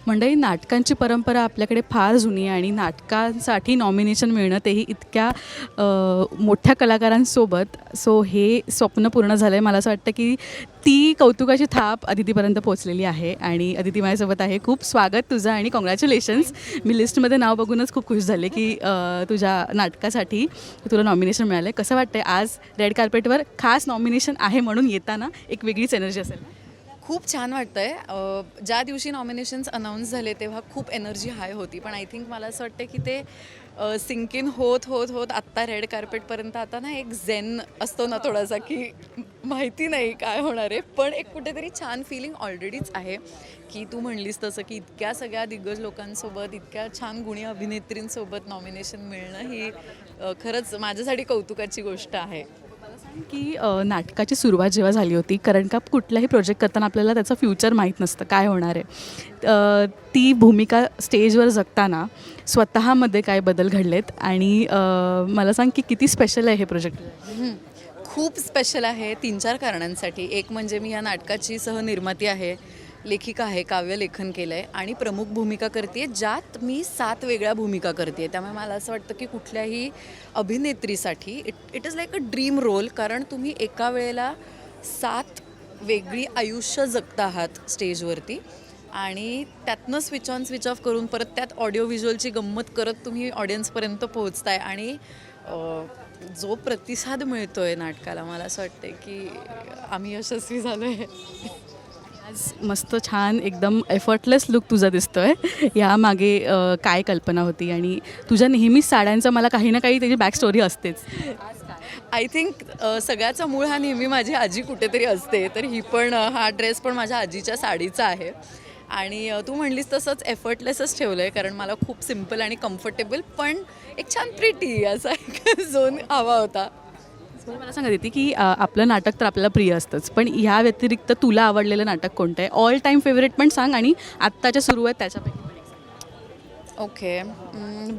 मंडळी, नाटकांची परंपरा आपल्याकडे फार जुनी आहे आणि नाटकांसाठी नॉमिनेशन मिळणं तेही इतक्या मोठ्या कलाकारांसोबत. सो हे स्वप्न पूर्ण झालं आहे. मला असं वाटतं की ती कौतुकाची थाप अदितीपर्यंत पोहोचलेली आहे आणि अदिती माझ्यासोबत आहे. खूप स्वागत तुझं आणि कॉंग्रॅच्युलेशन्स. मी लिस्टमध्ये नाव बघूनच खूप खुश झाले की तुझ्या नाटकासाठी तुला नॉमिनेशन मिळालं आहे. कसं वाटतं आहे आज रेड कार्पेटवर खास नॉमिनेशन आहे म्हणून येताना एक वेगळीच एनर्जी असेल? खूप छान वाटतं आहे. ज्या दिवशी नॉमिनेशन्स अनाऊन्स झाले तेव्हा खूप एनर्जी हाय होती, पण आय थिंक मला असं वाटतं की ते सिंक इन होत होत होत आत्ता रेड कार्पेटपर्यंत आता ना एक झेन असतो ना थोडासा, की माहिती नाही काय होणार आहे, पण एक कुठेतरी छान फिलिंग ऑलरेडीच आहे. की तू म्हणलीस तसं की इतक्या सगळ्या दिग्गज लोकांसोबत, इतक्या छान गुणी अभिनेत्रींसोबत नॉमिनेशन मिळणं ही खरंच माझ्यासाठी कौतुकाची गोष्ट आहे. की नाटकाची सुरुवात जेव्हा झाली होती, कारण का कुठलाही प्रोजेक्ट करताना आपल्याला त्याचं फ्युचर माहीत नसतं काय होणार आहे. ती भूमिका स्टेजवर जगताना स्वतःमध्ये काय बदल घडलेत आणि मला सांग की किती स्पेशल आहे हे प्रोजेक्ट? खूप स्पेशल आहे 3-4 कारणांसाठी. एक म्हणजे मी या नाटकाची सहनिर्माती आहे, लेखिका आहे, काव्यलेखन केलं आहे आणि प्रमुख भूमिका करते आहे, ज्यात मी 7 वेगळ्या भूमिका करते आहे. त्यामुळे मला असं वाटतं की कुठल्याही अभिनेत्रीसाठी it is like a dream role, कारण तुम्ही एका वेळेला 7 वेगळी आयुष्य जगता आहात स्टेजवरती आणि त्यातनं स्विच ऑन स्विच ऑफ करून परत त्यात ऑडिओ व्हिज्युअलची गंमत करत तुम्ही ऑडियन्सपर्यंत पोहोचताय आणि जो प्रतिसाद मिळतो आहे नाटकाला, मला असं वाटतं की आम्ही यशस्वी झालो आहे. आज मस्त छान एकदम एफर्टलेस लुक तुझा दिसतो आहे. यामागे काय कल्पना होती? आणि तुझ्या नेहमीच साड्यांचं मला काही ना काही त्याची बॅक स्टोरी असतेच. आय थिंक सगळ्याचा मूळ हा नेहमी माझी आजी कुठेतरी असते, तर ही पण हा ड्रेस पण माझ्या आजीच्या साडीचा आहे आणि तू म्हणलीस तसंच एफर्टलेसच ठेवलं आहे, कारण मला खूप सिम्पल आणि कम्फर्टेबल पण एक छान प्रिटी असा एक झोन हवा होता. मला सांगा देते की आपलं नाटक तर आपल्याला प्रिय असतंच, पण ह्या व्यतिरिक्त तुला आवडलेलं नाटक कोणतं आहे? ऑल टाईम फेवरेट पण सांग आणि आत्ताच्या सुरू आहेत त्याच्यापैकी पण एक सांग. ओके.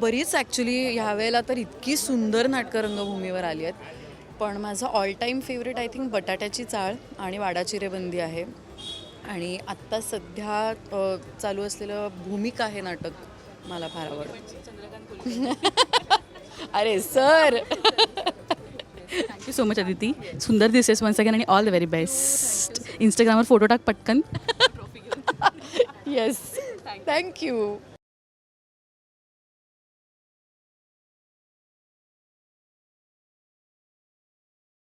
बरीच ॲक्च्युली ह्यावेळेला तर इतकी सुंदर नाटकं रंगभूमीवर आली आहेत, पण माझं all time favourite I think बटाट्याची चाळ आणि वाडाची रेबंदी आहे. आणि आत्ता सध्या चालू असलेलं भूमिका हे नाटक मला फार आवडतं. अरे sir. Thank you so much Aditi. सुंदर दिसेस वन्स अगेन आणि ऑल द व्हेरी बेस्ट. इंस्टाग्रामवर फोटो टाक पटकन. Yes, thank you.